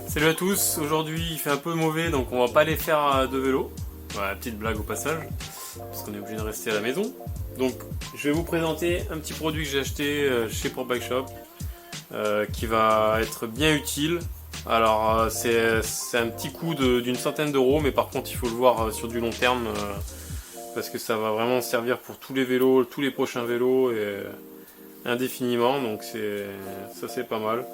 Salut à tous, aujourd'hui il fait un peu mauvais donc on va pas aller faire de vélo. Voilà, petite blague au passage, parce qu'on est obligé de rester à la maison. Donc je vais vous présenter un petit produit que j'ai acheté chez Pro Bike Shop qui va être bien utile. Alors c'est un petit coût d'une centaine d'euros, mais par contre il faut le voir sur du long terme parce que ça va vraiment servir pour tous les vélos, tous les prochains vélos et indéfiniment, donc ça c'est pas mal.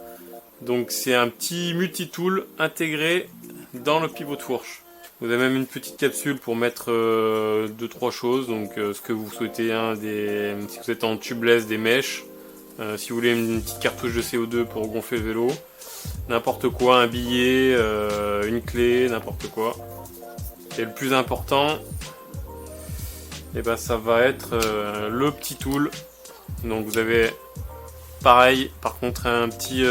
Donc c'est un petit multi-tool intégré dans le pivot de fourche. Vous avez même une petite capsule pour mettre 2-3 choses, donc ce que vous souhaitez, hein, si vous êtes en tubeless, des mèches, si vous voulez une petite cartouche de CO2 pour gonfler le vélo, n'importe quoi, un billet, une clé, n'importe quoi. Et le plus important, et ben, ça va être le petit tool. Donc vous avez pareil, par contre un petit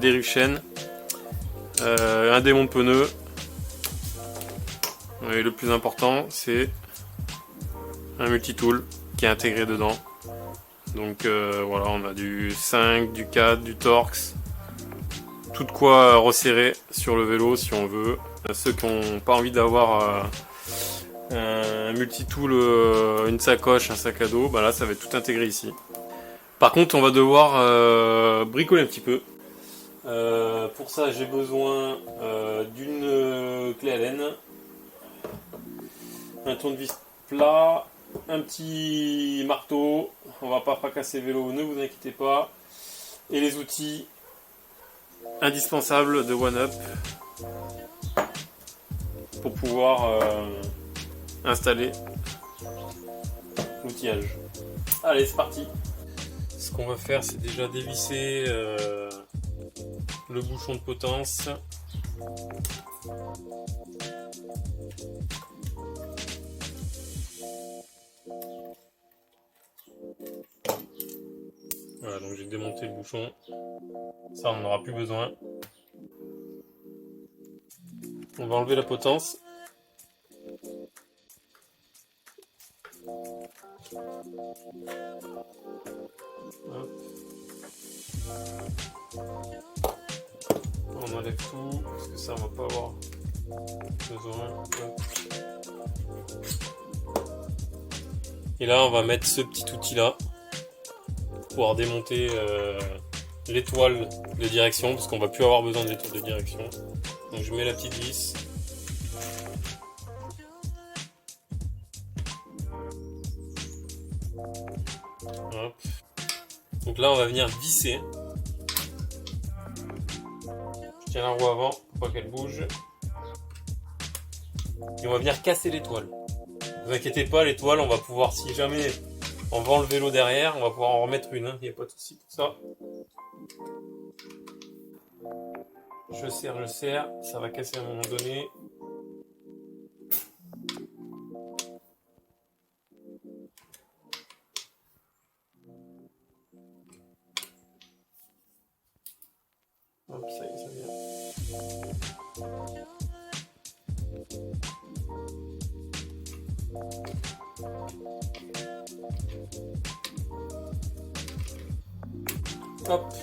dérive-chaîne, un démon de pneus, et le plus important c'est un multi-tool qui est intégré dedans. Donc voilà, on a du 5, du 4, du Torx, tout de quoi resserrer sur le vélo si on veut. Ceux qui n'ont pas envie d'avoir un multi-tool, une sacoche, un sac à dos, bah là ça va être tout intégré ici. Par contre, on va devoir bricoler un petit peu. Pour ça, j'ai besoin d'une clé Allen, un tournevis plat, un petit marteau. On va pas fracasser le vélo, ne vous inquiétez pas. Et les outils indispensables de OneUp pour pouvoir installer l'outillage. Allez, c'est parti. Ce qu'on va faire, c'est déjà dévisser le bouchon de potence. Voilà, donc j'ai démonté le bouchon. Ça, on n'en aura plus besoin. On va enlever la potence. Hop. On enlève tout, parce que ça on va pas avoir besoin. Hop. Et là on va mettre ce petit outil là pour pouvoir démonter l'étoile de direction, parce qu'on va plus avoir besoin de l'étoile de direction. Donc je mets la petite vis. Hop. Donc là on va venir visser. Je tiens la roue avant pour pas qu'elle bouge. Et on va venir casser l'étoile. Ne vous inquiétez pas, l'étoile on va pouvoir, si jamais on vend le vélo derrière, on va pouvoir en remettre une, hein. Il n'y a pas de souci pour ça. Je serre, ça va casser à un moment donné. Hop, ça y est, ça vient. Hop.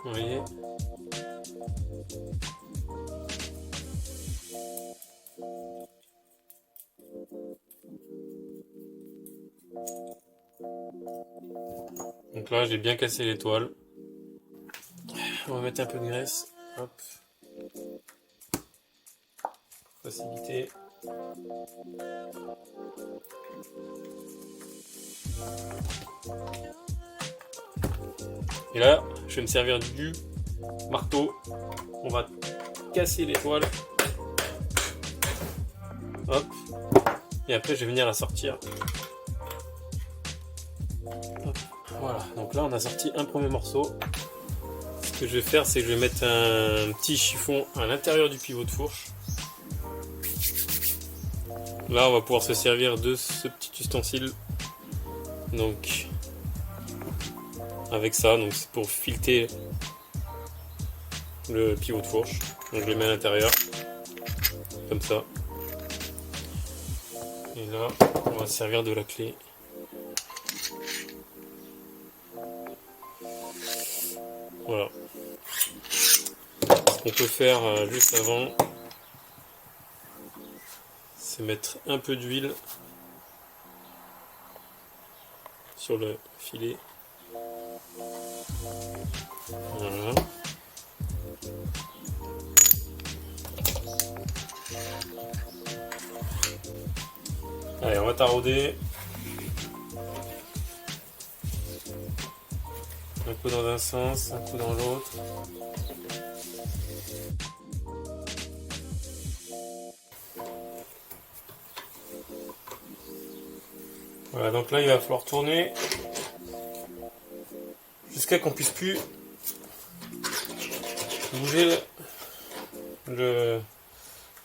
Vous voyez. Donc là, j'ai bien cassé l'étoile. On va mettre un peu de graisse. Hop. Facilité. Et là, je vais me servir du marteau. On va casser l'étoile. Hop. Et après, je vais venir la sortir. Hop. Voilà. Donc là, on a sorti un premier morceau. Ce que je vais faire, c'est que je vais mettre un petit chiffon à l'intérieur du pivot de fourche. Là, on va pouvoir se servir de ce petit ustensile. Donc, avec ça, donc c'est pour fileter le pivot de fourche. Donc, je le mets à l'intérieur, comme ça. Et là, on va se servir de la clé. Voilà. Ce qu'on peut faire juste avant, c'est mettre un peu d'huile sur le filet. Voilà. Allez, on va tarauder. Un coup dans un sens, un coup dans l'autre. Voilà, donc là il va falloir tourner jusqu'à qu'on puisse plus bouger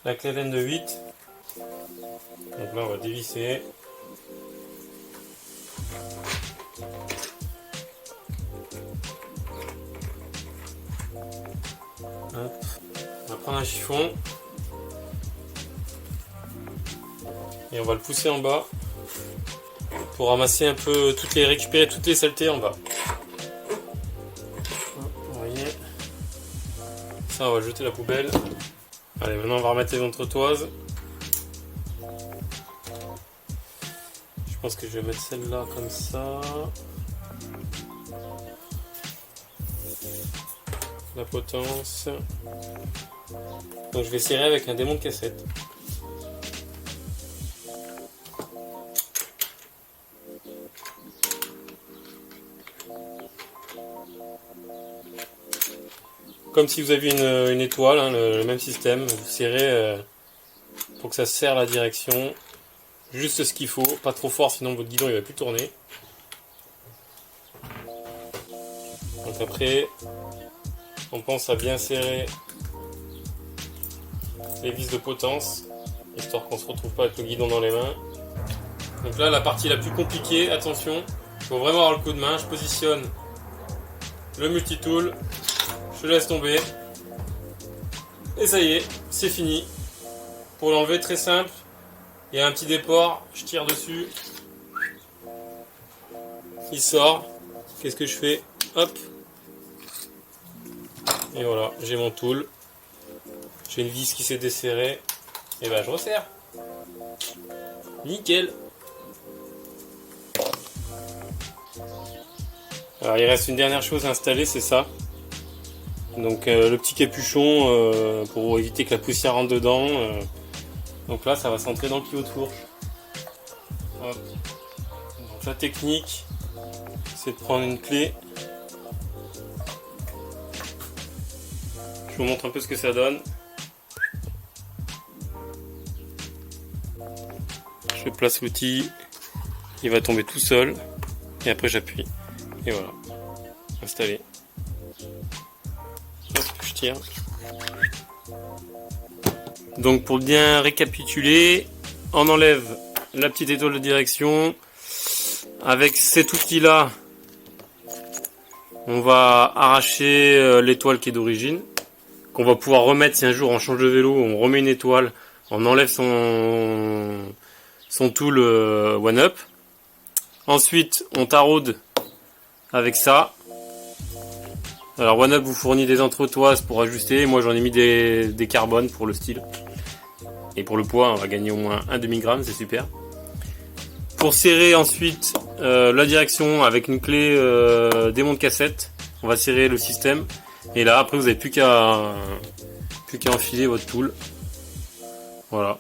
la clavenne de 8. Donc là on va dévisser. Hop. On va prendre un chiffon et on va le pousser en bas pour ramasser un peu récupérer toutes les saletés en bas. Vous voyez, ça on va jeter la poubelle. Allez, maintenant on va remettre les entretoises. Je pense que je vais mettre celle-là comme ça. La potence. Donc je vais serrer avec un démon de cassette. Comme si vous aviez une étoile, hein, le même système, vous serrez pour que ça serre la direction, juste ce qu'il faut, pas trop fort sinon votre guidon il va plus tourner. Donc après, on pense à bien serrer les vis de potence, histoire qu'on ne se retrouve pas avec le guidon dans les mains. Donc là la partie la plus compliquée, attention, il faut vraiment avoir le coup de main, je positionne le multitool. Je laisse tomber. Et ça y est, c'est fini. Pour l'enlever, très simple. Il y a un petit déport, je tire dessus. Il sort. Qu'est-ce que je fais? Hop. Et voilà, j'ai mon tool. J'ai une vis qui s'est desserrée. Et ben je resserre. Nickel. Alors il reste une dernière chose à installer, c'est ça. Donc le petit capuchon pour éviter que la poussière rentre dedans. Donc là ça va s'entrer dans le pivot de fourche. Hop. Donc la technique c'est de prendre une clé. Je vous montre un peu ce que ça donne. Je place l'outil, il va tomber tout seul et après j'appuie. Et voilà, installé. Hop, je tire. Donc pour bien récapituler, on enlève la petite étoile de direction. Avec cet outil là, on va arracher l'étoile qui est d'origine, qu'on va pouvoir remettre si un jour on change de vélo, on remet une étoile, on enlève son tool One Up. Ensuite on taraude avec ça. Alors One Up vous fournit des entretoises pour ajuster, moi j'en ai mis des carbones pour le style. Et pour le poids on va gagner au moins un demi-gramme, c'est super. Pour serrer ensuite la direction avec une clé démon de cassette, on va serrer le système. Et là après vous n'avez plus qu'à enfiler votre tool. Voilà.